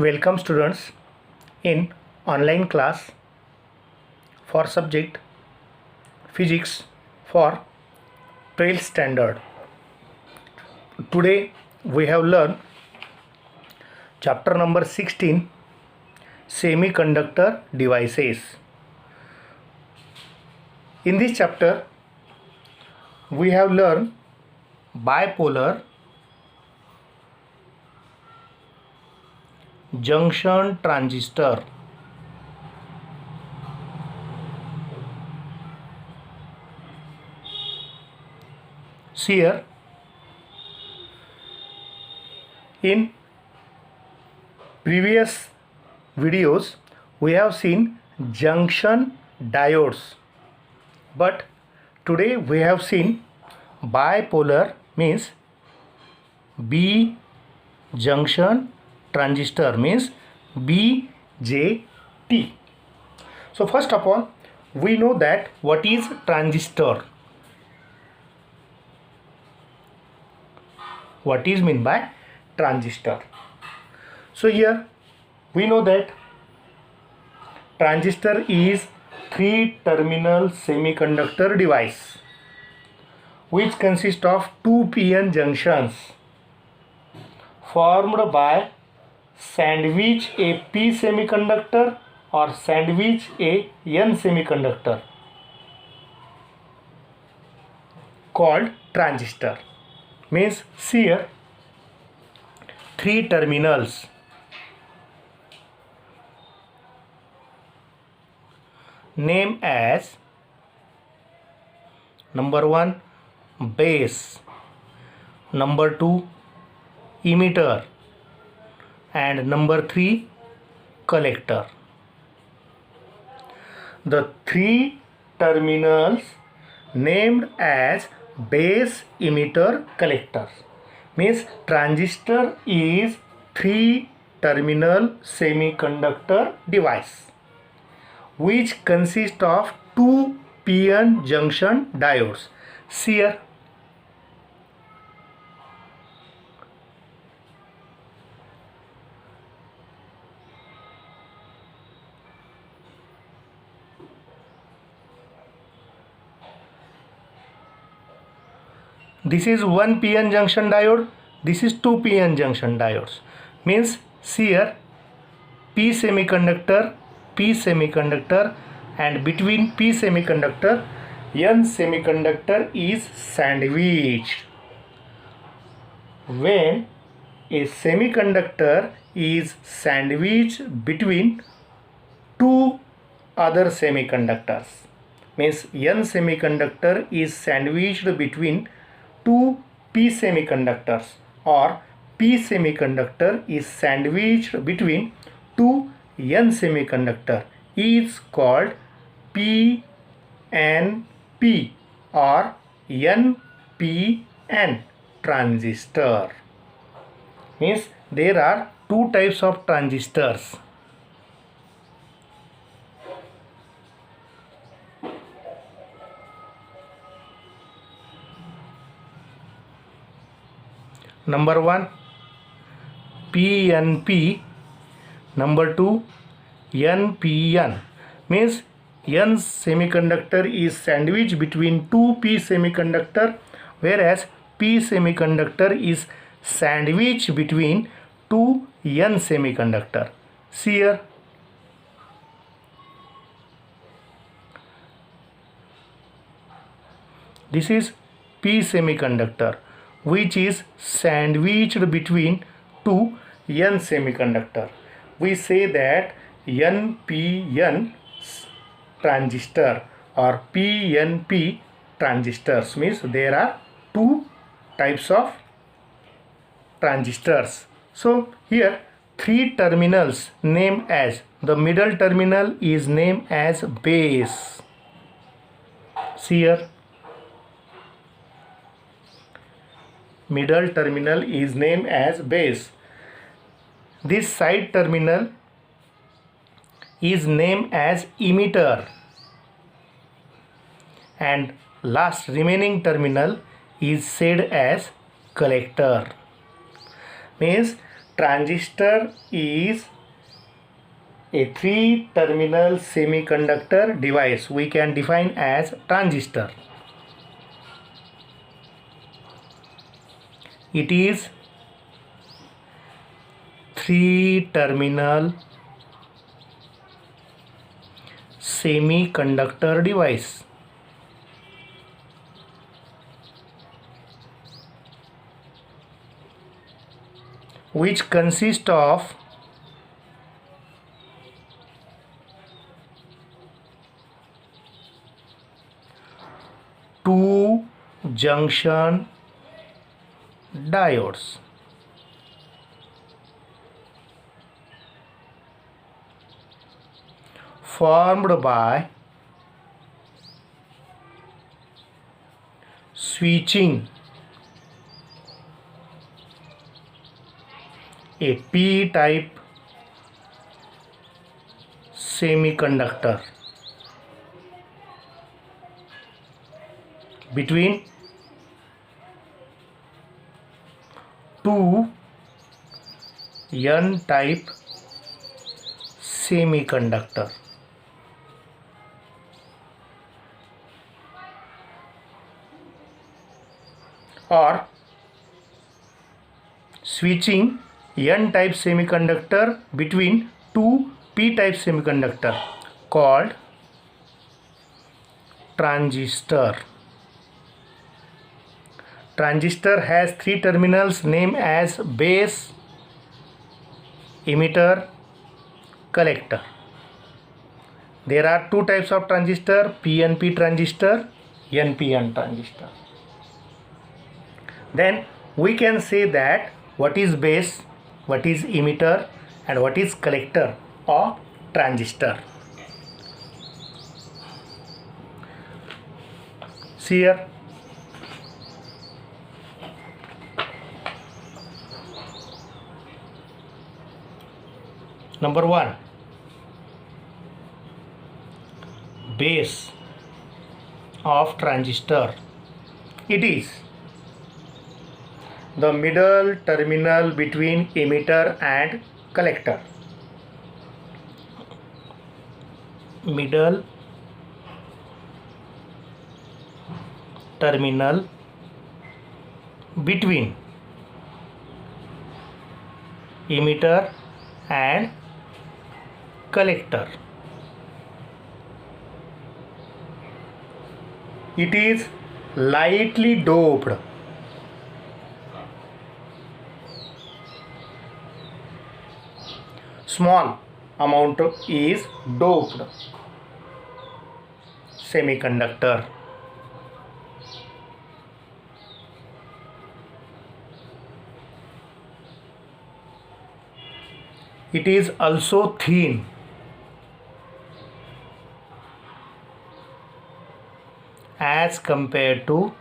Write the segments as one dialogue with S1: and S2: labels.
S1: Welcome students in online class for subject physics for 12th standard. Today we have learned chapter number 16, semiconductor devices. In this chapter we have learned bipolar, junction transistor, here in previous videos we have seen junction diodes, but today we have seen bipolar, means B junction transistor, means BJT. So first of all we know that what is transistor. What is meant by transistor? So here we know that transistor is three-terminal semiconductor device which consists of two p-n junctions formed by sandwich a p semiconductor or sandwich a n semiconductor called transistor. Means here three terminals, name as number 1 base, number 2 emitter, and number 3 collector. The three terminals named as base, emitter, collector, means transistor is three-terminal semiconductor device which consists of two p-n junction diodes. Here this is one p-n junction diode, this is two p-n junction diodes, means here p semiconductor, and between p semiconductor n semiconductor is sandwiched. When a semiconductor is sandwiched between two other semiconductors, means n semiconductor is sandwiched between two p semiconductors, or p semiconductor is sandwiched between two n semiconductor, is called PNP or NPN transistor. Means there are two types of transistors. Number 1 PNP, number 2 NPN, means n semiconductor is sandwiched between two p semiconductor, whereas p semiconductor is sandwiched between two n semiconductor. See here this is p semiconductor which is sandwiched between two n semiconductor. We say that NPN transistor or PNP transistors, means there are two types of transistors. So here three terminals named as, the middle terminal is named as base. See here middle terminal is named as base. This side terminal is named as emitter, and last remaining terminal is said as collector. Means transistor is a three-terminal semiconductor device. We can define as transistor. It is three-terminal semiconductor device. Which consists of two junction diodes. Formed by switching a p-type semiconductor between two n-type semiconductor. Or switching n-type semiconductor between two p-type semiconductor called transistor. Transistor has three terminals named as base, emitter, collector. There are two types of transistor, PNP transistor, NPN transistor. Then we can say that what is base, what is emitter, and what is collector of transistor. See here. Number 1, base of transistor. It is the middle terminal between emitter and collector. Middle terminal between emitter and collector. It is lightly doped. Small amount is doped semiconductor. It is also thin. As compared to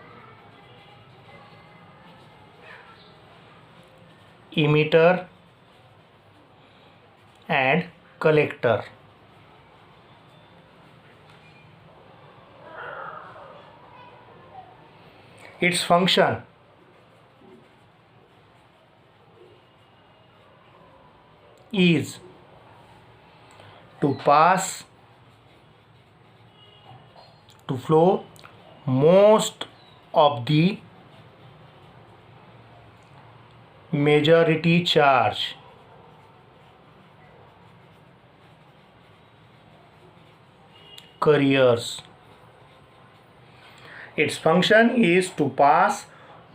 S1: emitter and collector. Its function is to flow most of the majority charge carriers. Its function is to pass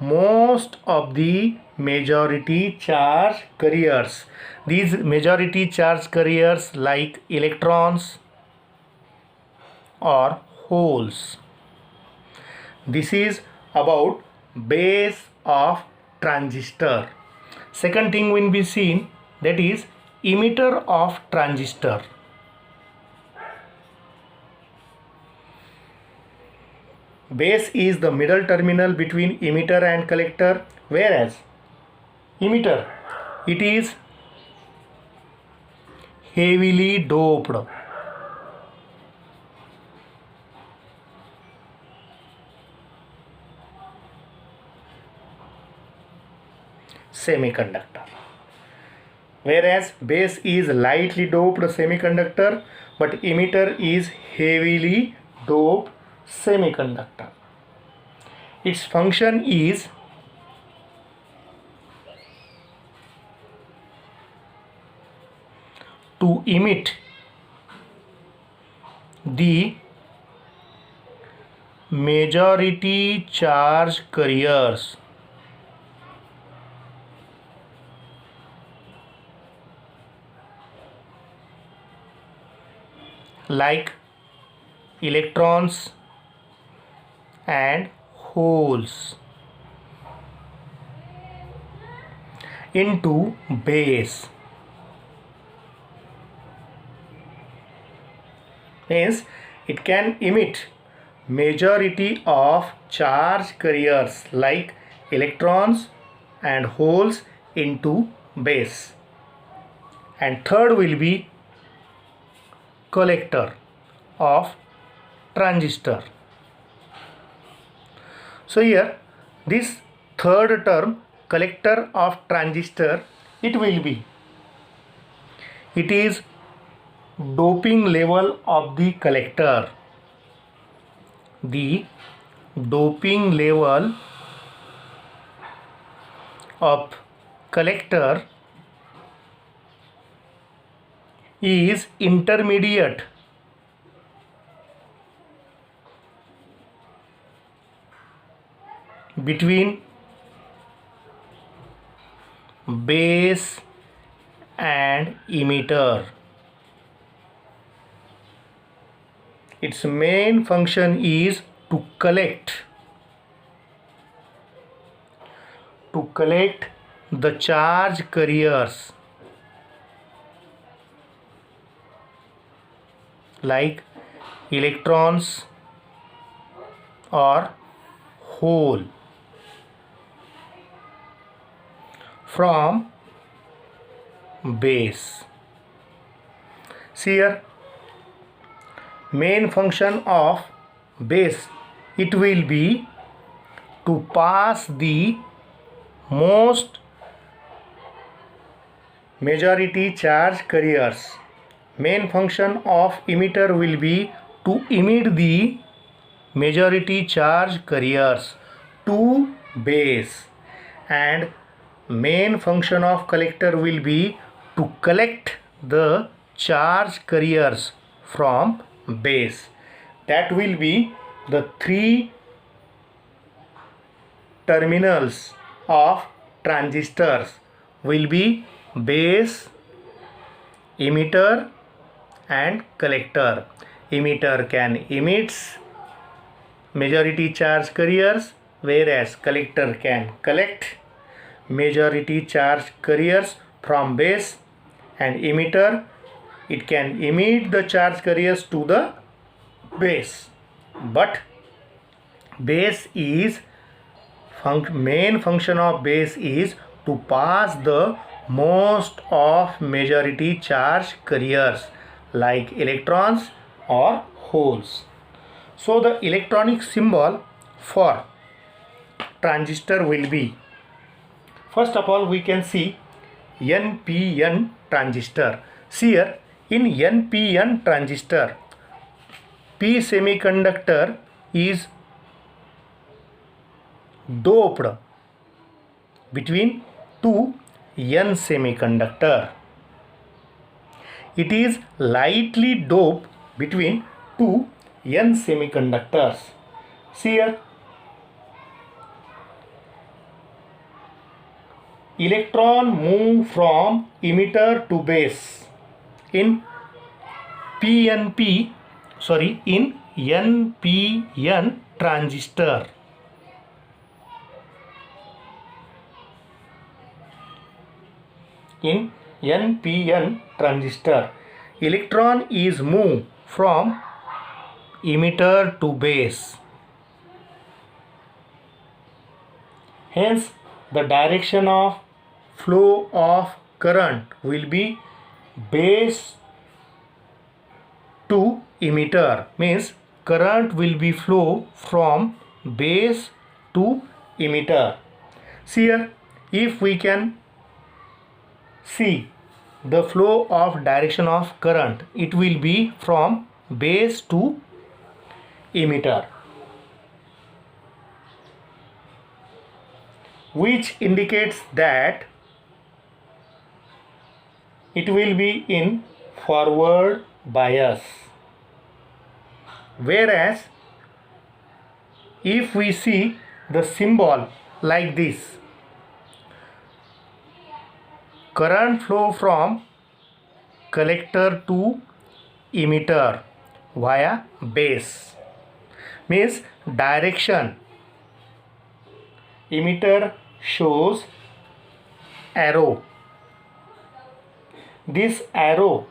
S1: most of the majority charge carriers. These majority charge carriers like electrons or holes. This is about base of transistor. Second thing will be seen, that is emitter of transistor. Base is the middle terminal between emitter and collector, whereas emitter, it is heavily doped. Semiconductor. whereas base is lightly doped semiconductor, but emitter is heavily doped semiconductor. Its function is to emit the majority charge carriers like electrons and holes into base. Means it can emit majority of charge carriers like electrons and holes into base. And third will be collector of transistor. So here this third term, collector of transistor, it is doping level of the collector. The doping level of collector is intermediate between base and emitter. Its main function is to collect the charge carriers like electrons or hole from base. See here, main function of base, it will be to pass the most majority charge carriers. Main function of emitter will be to emit the majority charge carriers to base, and main function of collector will be to collect the charge carriers from base. That will be the three terminals of transistors, will be base, emitter and collector. Emitter can emit majority charge carriers, whereas collector can collect majority charge carriers from base, and emitter, it can emit the charge carriers to the base. But base is main function of base is to pass the most of majority charge carriers like electrons or holes. So the electronic symbol for transistor will be, first of all we can see NPN transistor. See here, in NPN transistor, P semiconductor is doped between two N semiconductor. It is lightly doped between two N semiconductors. See here, electron move from emitter to base in NPN transistor. In NPN transistor, electron is moved from emitter to base. Hence, the direction of flow of current will be base to emitter, means current will be flow from base to emitter. See here, if we can see the flow of direction of current, it will be from base to emitter, which indicates that it will be in forward bias. Whereas if we see the symbol like this, current flow from collector to emitter via base, means direction. Emitter shows arrow. This arrow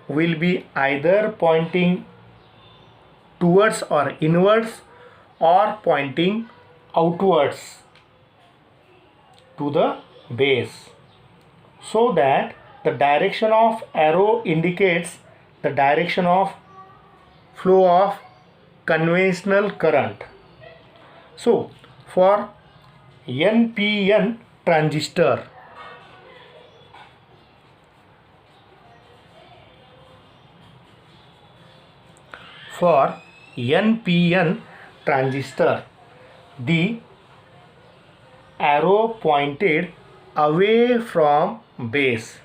S1: will be either pointing towards or inwards or pointing outwards to the base, so that the direction of arrow indicates the direction of flow of conventional current. So for NPN transistor, the arrow pointed away from base.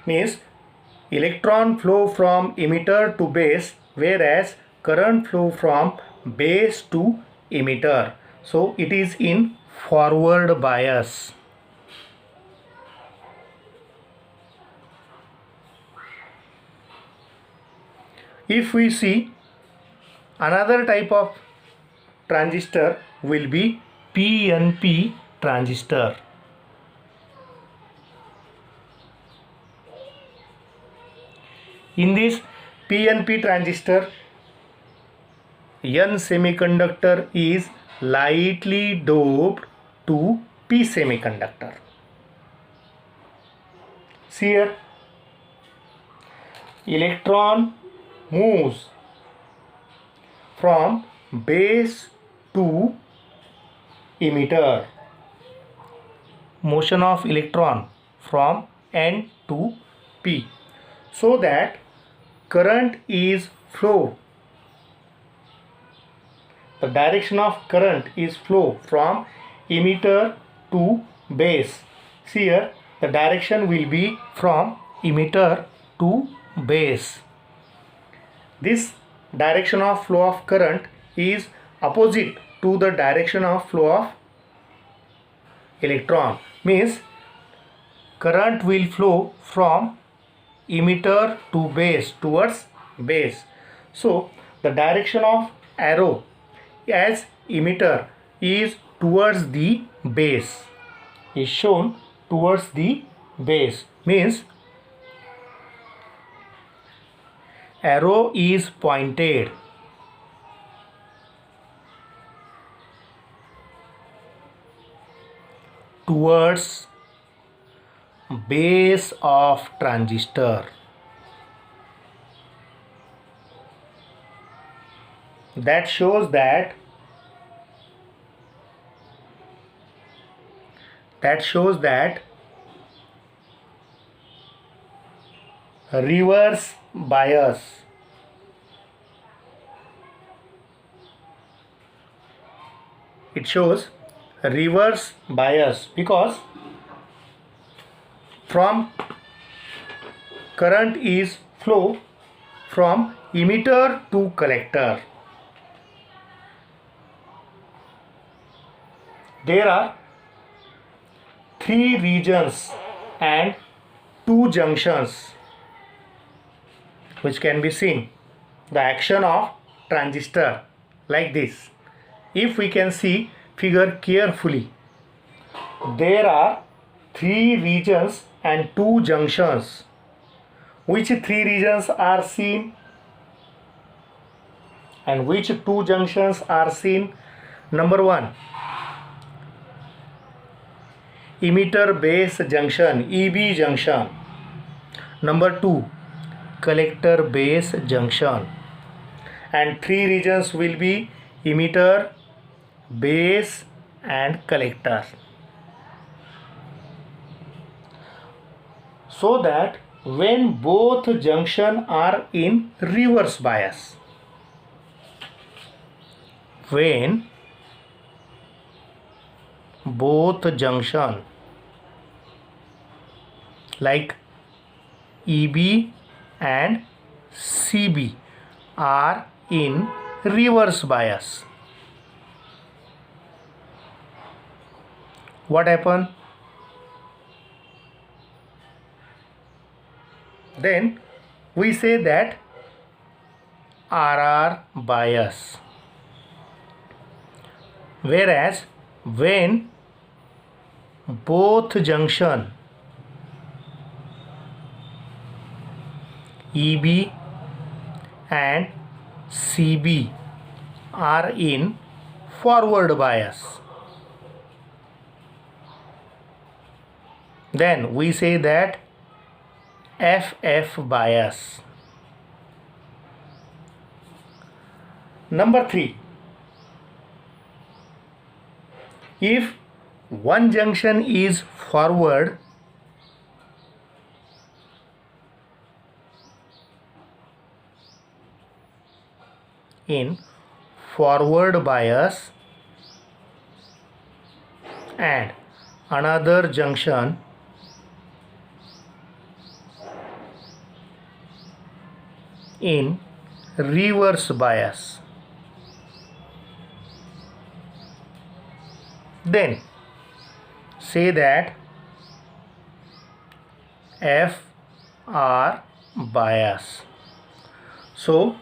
S1: Means electron flow from emitter to base, whereas current flow from base to emitter. So it is in forward bias. If we see another type of transistor will be PNP transistor. In this PNP transistor, N semiconductor is lightly doped to P semiconductor. See here, electron moves from base to emitter. Motion of electron from N to P, so that current is flow. The direction of current is flow from emitter to base. See here, the direction will be from emitter to base. This direction of flow of current is opposite to the direction of flow of electron. Means current will flow from emitter to base, towards base. So the direction of arrow as emitter is towards the base, is shown towards the base, means arrow is pointed towards base of transistor. That shows that reverse bias. It shows reverse bias because from current is flow from emitter to collector. There are 3 regions and 2 junctions which can be seen. The action of transistor like this. If we can see figure carefully, there are 3 regions and 2 junctions. Which 3 regions are seen and which 2 junctions are seen? Number 1, emitter base junction, EB junction. Number 2, collector base junction, and 3 regions will be emitter, base and collector, so that when both junction are in reverse bias, when both junction like EB and CB are in reverse bias, what happen? Then we say that RR bias. Whereas when both junction EB and CB are in forward bias, then we say that FF bias. Number 3, if one junction is forward, in forward bias and another junction in reverse bias, then say that FR bias. So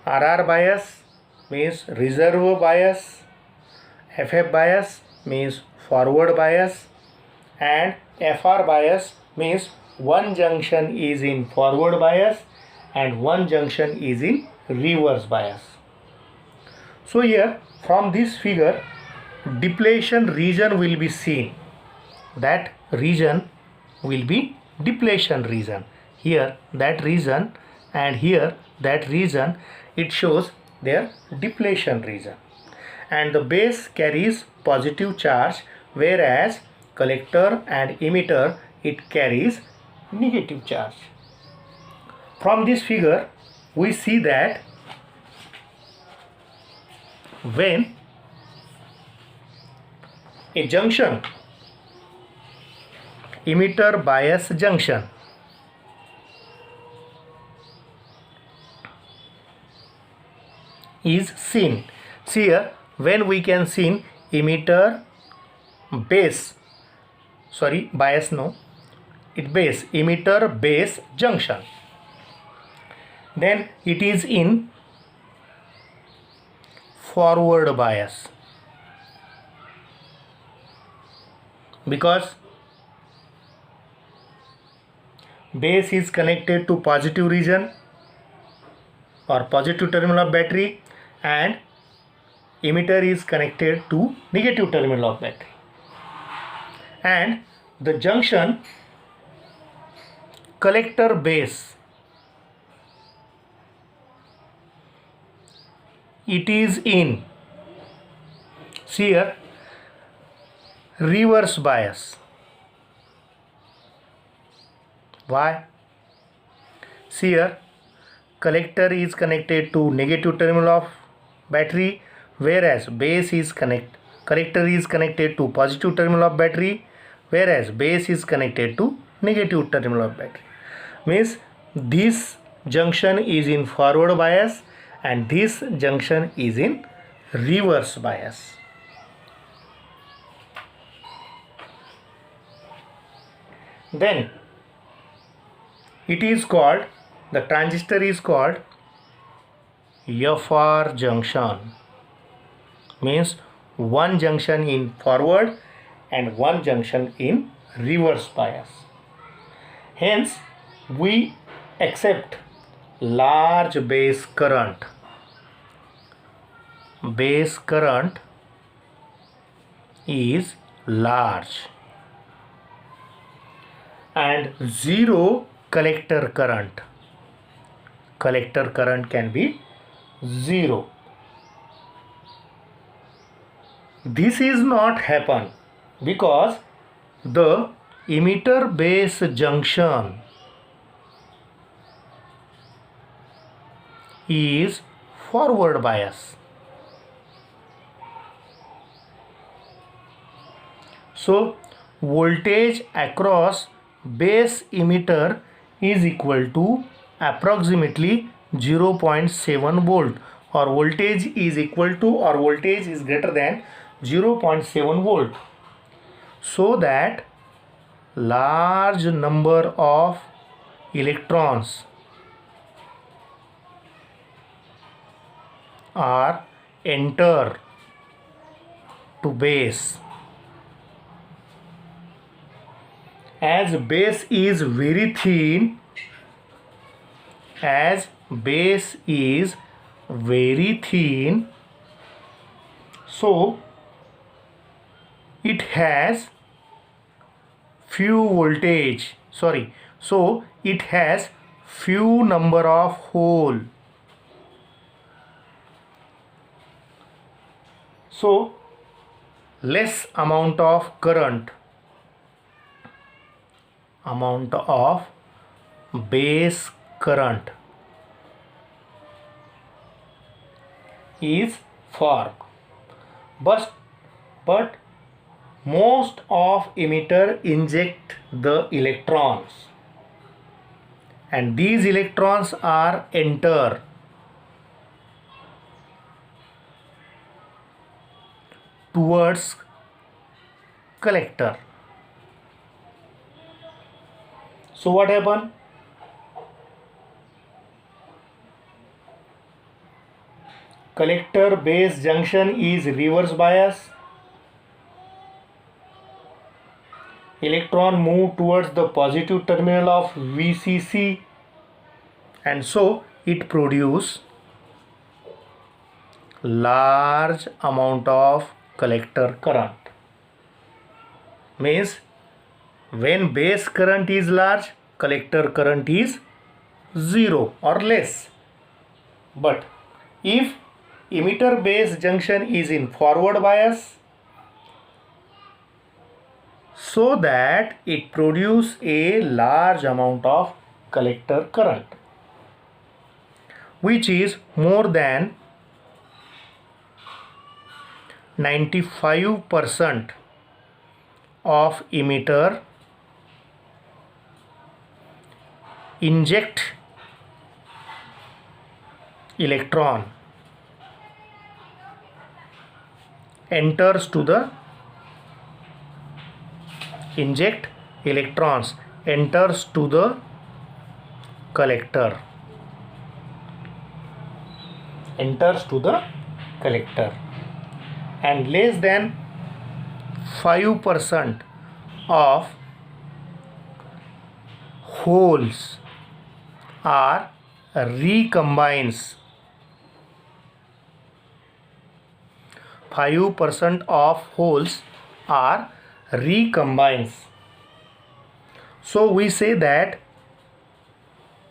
S1: RR bias means reserve bias, FF bias means forward bias, and FR bias means one junction is in forward bias and one junction is in reverse bias. So here from this figure, depletion region will be seen. That region will be depletion region. Here that region and here that region, it shows their depletion region. And the base carries positive charge, whereas collector and emitter, it carries negative charge. From this figure we see that when a junction, emitter bias junction, is seen. See here, when we can see emitter base, sorry, bias no, it base, emitter base junction, then it is in forward bias, because base is connected to positive region or positive terminal of battery and emitter is connected to negative terminal of battery, and the junction collector base, it is in, see here, reverse bias. Why? See here, collector is connected to negative terminal of battery, whereas base is collector is connected to positive terminal of battery, whereas base is connected to negative terminal of battery. Means this junction is in forward bias and this junction is in reverse bias. Then it is called, the transistor is called FR junction, means one junction in forward and one junction in reverse bias. Hence we accept large base current. Base current is large and zero collector current. Collector current can be zero. This is not happen because the emitter base junction is forward bias. So voltage across base emitter is equal to approximately 0.7 volt, or voltage is equal to, or voltage is greater than 0.7 volt, so that large number of electrons are enter to base. As base is very thin, so it has it has few number of hole. So less amount of base current is formed, but most of emitter inject the electrons, and these electrons are enter towards collector. So what happened? Collector base junction is reverse bias. Electron move towards the positive terminal of VCC, and so it produce large amount of collector current. Means when base current is large, collector current is zero or less. But if emitter base junction is in forward bias, so that it produce a large amount of collector current, which is more than 95% of emitter inject electron enters to the inject electrons enters to the collector, and less than 5% of holes are recombines. 5% of holes are recombines. So we say that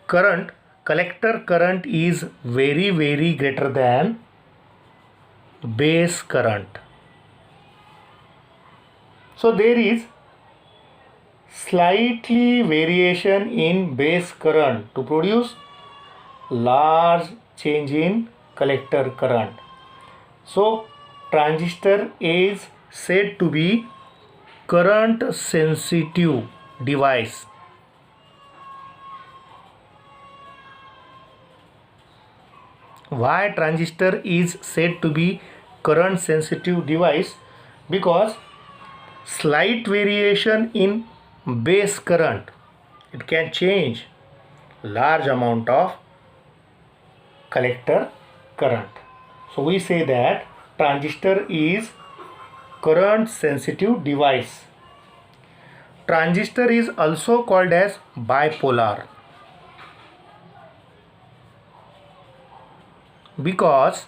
S1: collector current is very greater than base current. So there is slightly variation in base current to produce large change in collector current. So transistor is said to be current sensitive device. Why transistor is said to be current sensitive device? Because slight variation in base current, it can change large amount of collector current. So we say that transistor is current sensitive device. Transistor is also called as bipolar because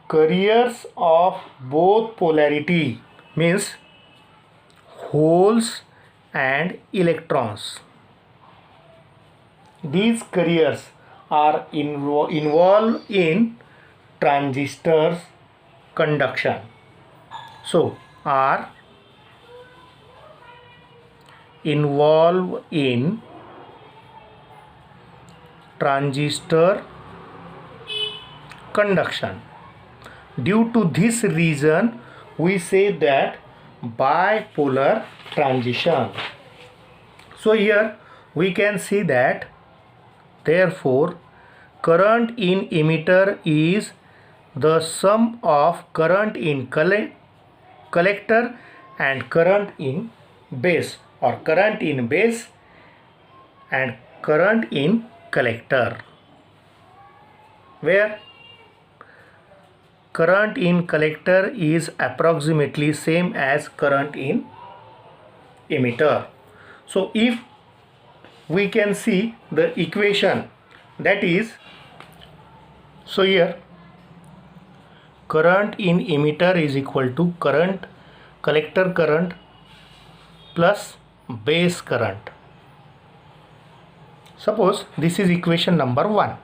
S1: carriers of both polarity, means holes and electrons. These carriers are involved in transistors conduction. So are involved in transistor conduction. Due to this reason, we say that bipolar transition. So here we can see that therefore current in emitter is the sum of current in collector and current in base, or current in base and current in collector, where current in collector is approximately same as current in emitter. So if we can see the equation, that is, so here current in emitter is equal to current collector current plus base current. Suppose this is equation number 1.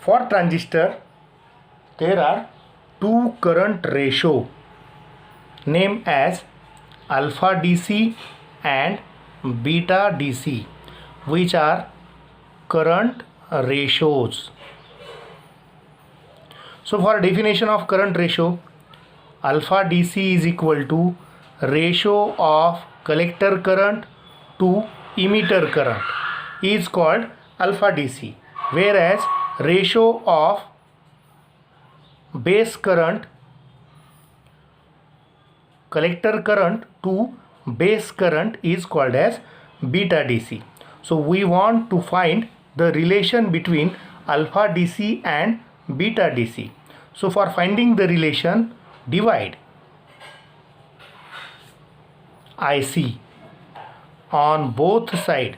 S1: For transistor, there are two current ratio named as alpha DC and beta DC, which are current ratios. So for definition of current ratio, alpha DC is equal to ratio of collector current to emitter current is called alpha DC, whereas ratio of base current, collector current to base current is called as beta DC. So we want to find the relation between alpha DC and beta DC. So for finding the relation, divide IC on both sides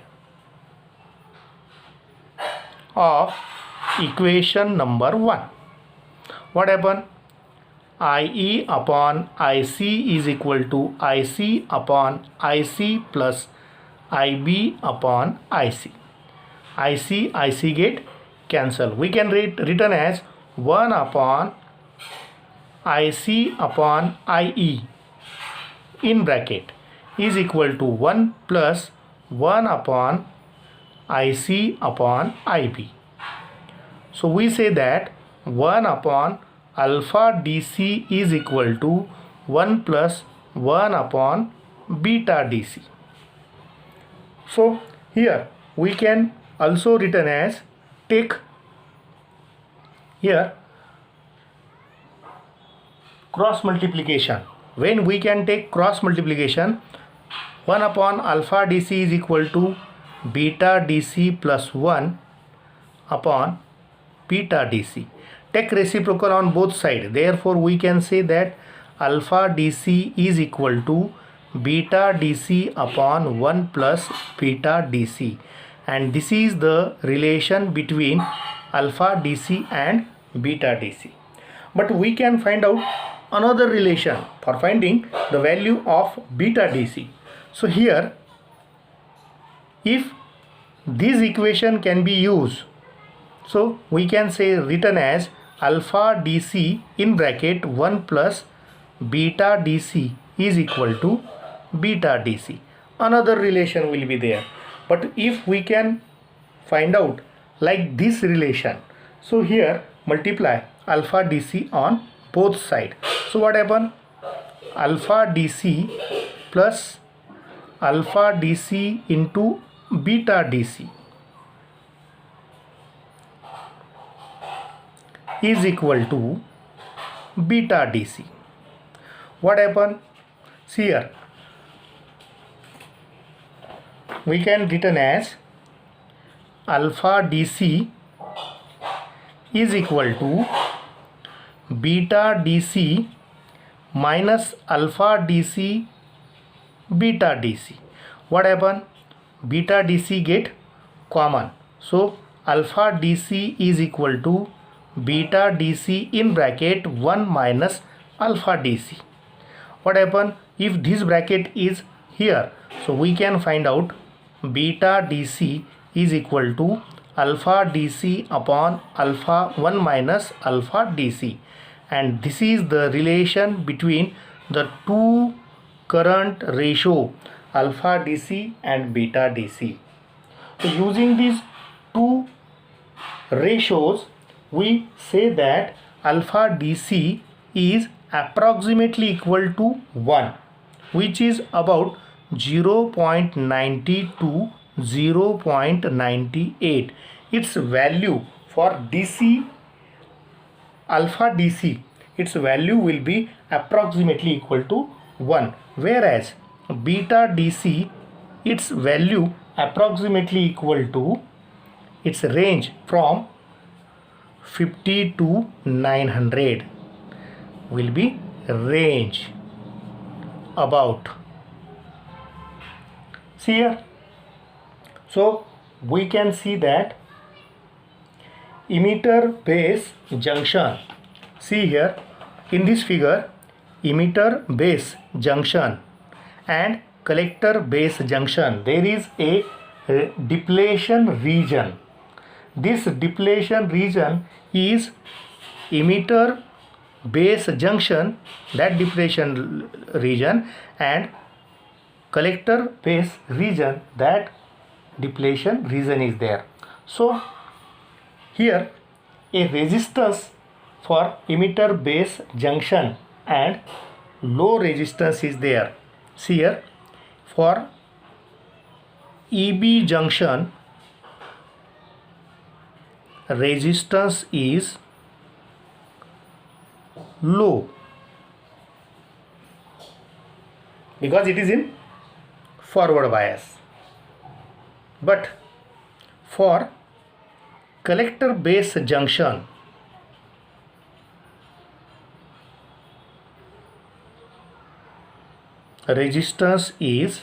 S1: of equation number 1. What happen? IE upon IC is equal to IC upon IC plus IB upon IC. IC get cancel. We can written as 1 upon IC upon IE in bracket is equal to 1 plus 1 upon IC upon IB. So we say that 1 upon alpha DC is equal to 1 plus 1 upon beta DC. So here we can also written as take here cross multiplication. When we can take cross multiplication, 1 upon alpha DC is equal to beta DC plus 1 upon beta DC. Take reciprocal on both sides. Therefore, we can say that alpha DC is equal to beta DC upon 1 plus beta DC. And this is the relation between alpha DC and beta DC. But we can find out another relation for finding the value of beta DC. So here, if this equation can be used, so we can say written as alpha DC in bracket 1 plus beta DC is equal to beta DC. Another relation will be there. But if we can find out like this relation, so here multiply alpha DC on both sides. So what happen? Alpha DC plus alpha DC into beta DC is equal to beta DC. What happen? See here, we can written as alpha DC is equal to beta DC minus alpha DC beta DC. What happen? Beta DC get common. So alpha DC is equal to beta DC in bracket 1 minus alpha DC. what happen if this bracket is here? So we can find out beta DC is equal to alpha DC upon alpha 1 minus alpha DC, and this is the relation between the two current ratio alpha DC and beta DC. So using these two ratios, we say that alpha DC is approximately equal to 1, which is about 0.90 to 0.98. Its value for DC, alpha DC, its value will be approximately equal to 1, whereas beta DC, its value approximately equal to, its range from 50 to 900 will be range about. See here, so we can see that emitter base junction, see here in this figure, emitter base junction and collector base junction, there is a depletion region. This depletion region is emitter base junction, that depletion region, and collector base region, that depletion region is there. So here a resistance for emitter base junction and low resistance is there. See here, for EB junction resistance is low because it is in forward bias, but for collector base junction resistance is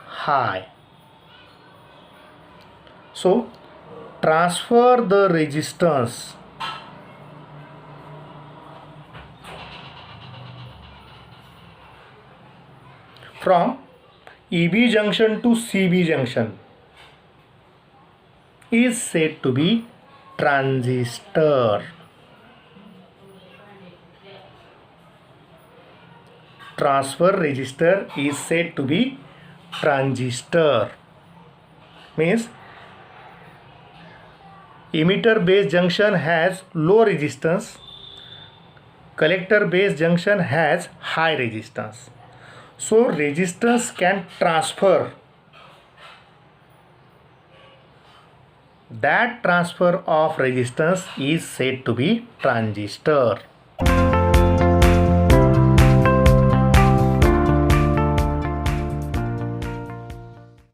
S1: high. So transfer the resistance from EB junction to CB junction is said to be transistor. Transfer resistor is said to be transistor. Means emitter base junction has low resistance, collector base junction has high resistance. So resistance can transfer. That transfer of resistance is said to be transistor.